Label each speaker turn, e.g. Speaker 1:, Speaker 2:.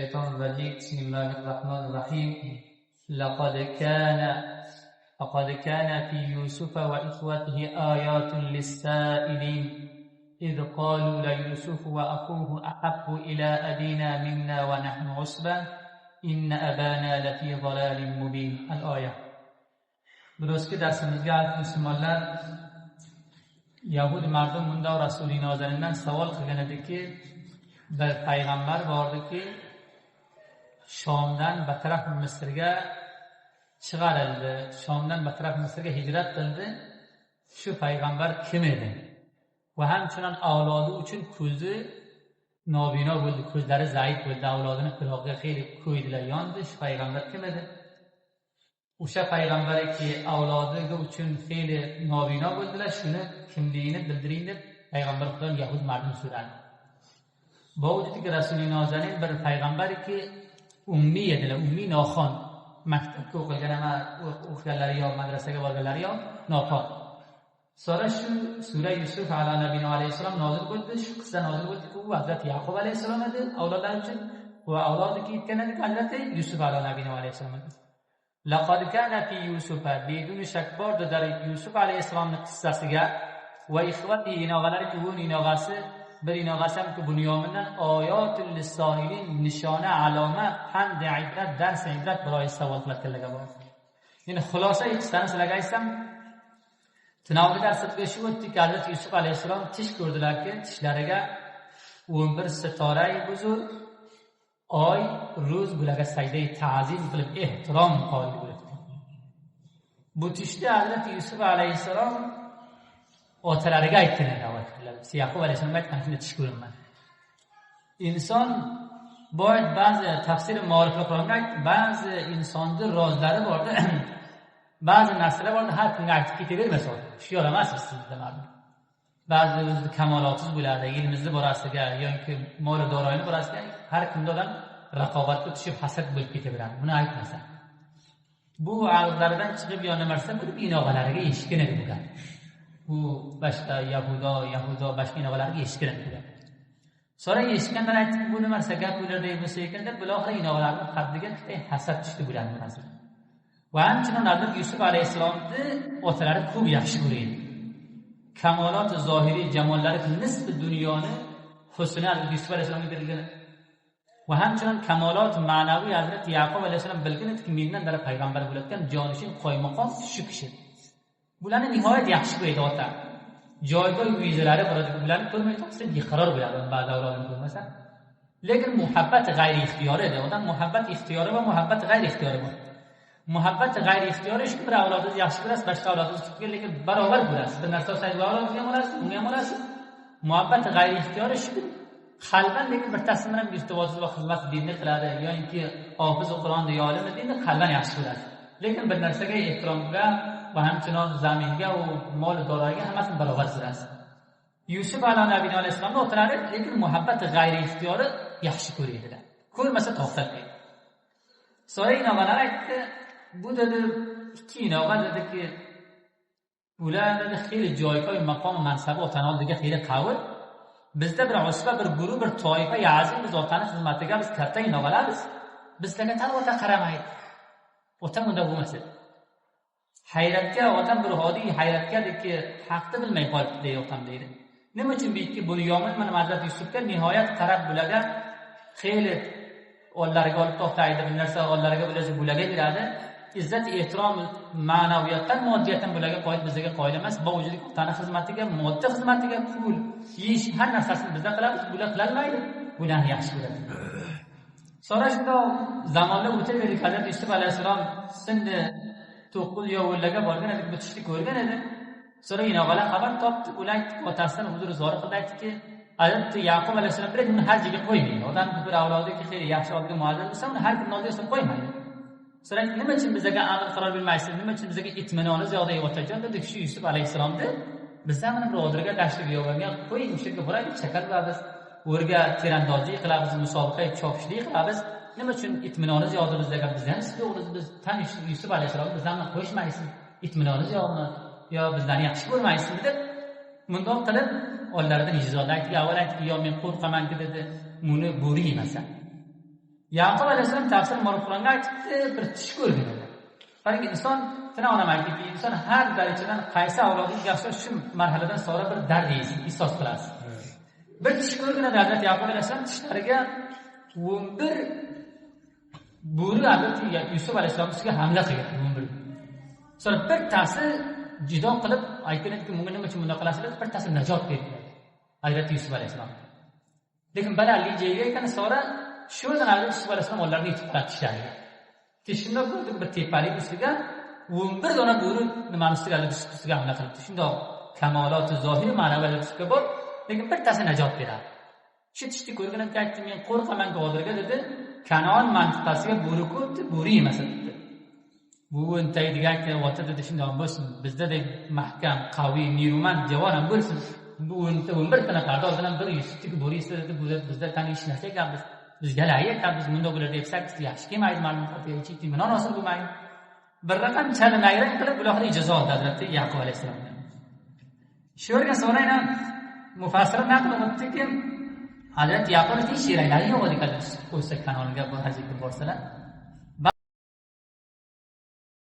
Speaker 1: الشيطان الرجيم. بسم الله الرحمن الرحيم. لقد كان في يوسف وإخوته آيات للسائلين إذ قالوا ليوسف وأخوه أحب إلى أبينا منا ونحن عصبة إن أبانا لفي ضلال مبين. الآية. درست که درسمizga musulmonlar yahud mardum bunda rasuli nozanindan savol qilgan ediki, bir payg'ambar bordiki Shomdan bataraf Misrga chiqarildi, Shomdan bataraf Misrga hijrat qildi. Shu payg'ambar kim edi? Va hamchunan avlodi uchun ko'zi nobino bo'ldi, ko'zlari zaif bo'ldi, avlodini qiroqqa xeyli qo'ydilar, yondi. Shu payg'ambar kim edi? O'sha payg'ambarki avlodiga uchun xeyli nobino bo'ldilar, shuni kimligini bildiring deb payg'ambar Xudodan yahud mardum so'radi. Bu vujudki rasuli nozanin bir payg'ambarki ummiy edilar, ummiy noxon, maktabga o'qigan ama o'qiganlari yo madrasaga borganlari yo noxon. Sonra shu sura Yusuf ala nabiyina alayhissalom nozil bo'ldi. Shu qissa nozil bo'ldiki, u Hazrat Yaqub alayhissalom edi avlodlari uchun va avlodiki yetganlar Hazrat Yusuf ala nabiyina alayhissalom edi. Laqad kana fi Yusufa, bidun shak bordi dar Yusuf alayhissalomning qissasiga va ikhvati inog'alari ku inog'asi bir inog'asam ki bunyomindan oyatul lisoilin, nishona aloma hamd ibrat dars ibrat biroy savol qilayotganlarga bor. Ya'ni xulosa qissani sizlarga aytsam, Tinavli darsda shu o'tdiki, Hazrat Yusuf alayhissalom tish ko'rdilarki, tishlariga 11 sitorai buzur, oy, ro'z bularga sajda ta'zim qilib ehtirom qoyil bo'ldi. Bu tishni Hazrat Yusuf alayhissalom otalariga aytgan da'vat qildilar. Yaqub alayhissalom aytgan shunda tish ko'rinmadi. Inson boy ba'zi tafsir ma'rifat qilgan, ba'zi insonning rozlari borda, ba'zi narsalar borda har kunga aytib ketavermas. Shu yo'l emas sizda ma'lum. Ba'zi o'zida kamolotsiz bo'ladi, ilmimizni borasiga yoki mol doroyini borasiga har kunda odam raqobatga tushib hasad bo'lib ketaveradi. Buni aytmasa. Bu a'zlardan chiqib yo nimarsa bir inog'alariga eshitgan edi bu gap. Bu boshqa Yahudo boshqa inog'alarga eshitgan edi. Sonra eshitgandan aytib bu nimarsa gap ularda bo'lsa ekan deb bular inog'alarning qaddiga hasad tushdi bularning orasiga. Va hamchinon Hazrat Yusuf alayhissalomni otalari ko'p yaxshi ko'radi. Kamolot zohiriy jamollari nisbi dunyoni husni Hazrat Yusuf alayhissalomga berilgan. Va hamchinon kamolot ma'naviy Hazrat Yaqub alayhissalom bilgan ediki, mendan dara payg'ambar bo'layotgan jonishin qo'ymaqom shu kishi. Bularni nihoyat yaxshi ko'radi ota. Joyga vizalari boradi, bularni ko'rmay tursa beqaror bo'ladi, ba'zi avlodini ko'rmasa. Lekin muhabbat g'ayri ixtiyoriy edi. Odam muhabbat ixtiyori va muhabbat g'ayri ixtiyori bor. Muhabbat g'ayri ixtiyoriy shu bir avlodingiz yaxshi ko'rasiz, boshqa avlodingiz tutgan, lekin barobar ko'rasiz. Bir narsa olsangiz avlodingizga ham olasiz, unga ham olasiz. Muhabbat g'ayri ixtiyoriy shu qalban lekin bir taslim bilan irtibotsiz va xizmat dinni qiladi, yoki hofiz Qur'onni yo olim dinni qalban yaxshi ko'radi. Lekin bir narsaga ehtiromga va hamchinon zaminga va mol doroyga hammasini barobar ko'rasiz. Yusuf alayhissalomning otalari lekin muhabbat g'ayri ixtiyoriy yaxshi ko'radilar. Ko'rmasa to'xtatmaydi. Sonra inog'alar aytdi, bu dedi ikki inog'a dediki, ular dedi xeyli joyga maqom mansabi otani oldiga xeyli qavl. Bizda bir usba, bir guruh, bir toifa yazim biz otani xizmatiga biz katta inog'alarmiz. Bizlarga tan ota qaramaydi. Otam unda bo'lmasa. Hayratga otam bir hodiy hayratga dediki, haqni bilmay qolibdi deydi otam deydi. Nima uchun deyki, bu yo'min mana Hazrat Yusufga nihoyat qarab bularga xeyli onlarga olib to'xtaydi, bir narsa onlarga bo'lsa bularga beradi. İzzat, ehtirom, ma'naviyatdan, moddiyatdan bularga qo'yib bizga qo'yil emas. Bu vujudlik tana xizmatiga, modda xizmatiga pul, ish, har narsasini bizda qilamiz, bular qilolmaydi. Bularni yaxshi ko'radi. Sonra shunda zamonlar o'taverdi. Hazrat Yusuf alayhissalom sindi 9 yo'llarga borgan edi, bitishni ko'rgan edi. Sonra inog'alar xabar topdi, ular otasidan uzr zo'r qildi, aytdiki, Hazrat Yaqub alayhissalom bir uni har joyga qo'ymaydi. Odam bir avlodiki xeyli yaxshi odamga muallif bo'lsa, uni har kuni oldiga qo'ymaydi. Sonra nima uchun bizga aql qaror bilmaysiz? Nima uchun bizga itminoni ziyoda yo'qotgan dedi shu Yusuf alayhissalomni. Biz ham bir odriga tashlab yo'g'anga qo'ying, o'shaga boraylik, chakar qilamiz, o'rga tirandozlik qilamiz, musobaqa chopishlik qilamiz. Nima uchun itminoni ziyoda bizga bizdan sizga o'g'liz biz tanish Yusuf alayhissalom bizdan qo'shmaysiz? Itminoni ziyodami yo bizlarni yaxshi ko'rmaysiz deb bundoq qilib onlardan ijzoda aytdi. Avval aytdi, yo men qo'rqamanki dedi, buni bo'ri yemasan. Yaqub alayhissalom tafsir Qur'onga aytibdi, bir tish ko'rgan edi. Balki inson tana onam aytdiki, inson har darajadan qaysi avlodiga yaxshi shu marhaladan sonra bir dard yeysiz, ihsos qilasiz. Bir tish ko'rgan edi Hazrat Yaqub alayhissalom tishlariga 11 bo'ri Hazrat Yusuf alayhissalom ustiga hamla qilgan 11. Sonra bittasi jido qilib aytganki, "Menga nima uchun bunday qilasizlar?" Bittasi najot berdi. Hazrat Yusuf alayhissalom. Lekin balandlik joyiga ekan, sonra shu Hazrat Yusuf alayhissalom ularni yutib qo'yishdi. Tishimda ko'rdik bir tepalik ustiga 11 dona bo'ri nimani ustiga hamla qilibdi. Shundoq kamoloti zohiri ma'naviy ustiga bor, lekin bittasi najot beradi. Shu tishni ko'rganimda aytdim, men qo'rqaman hozirga dedi. Kanon mantiqasiga bo'ri ko'pdi, bo'ri emas dedi. Bu intaydigan vaqtda dedi shundoq bo'lsin. Bizda deb mahkam, qaviy, niyruman javon ham bo'lsin. Bu 11 tana pardoz bilan bir yusufdagi bo'ri esa dedi, bu bizda tani ish narsa ekanmiz. Biz galay ekanmiz, bunda bular debsak, yaxshi kelmaydi, ma'lum qilib mana hosil bo'lmaydi. Bir raqam chalinayran qilib ularni ijoza oldi Hazrat Yaqub alayhissalom. Shu yerga so'rayna mufassirlar naql qilibdiki, Hazrat Yaqub shiraylari yo'q edi, qo'ysa kanoniga bu hajga borsalar.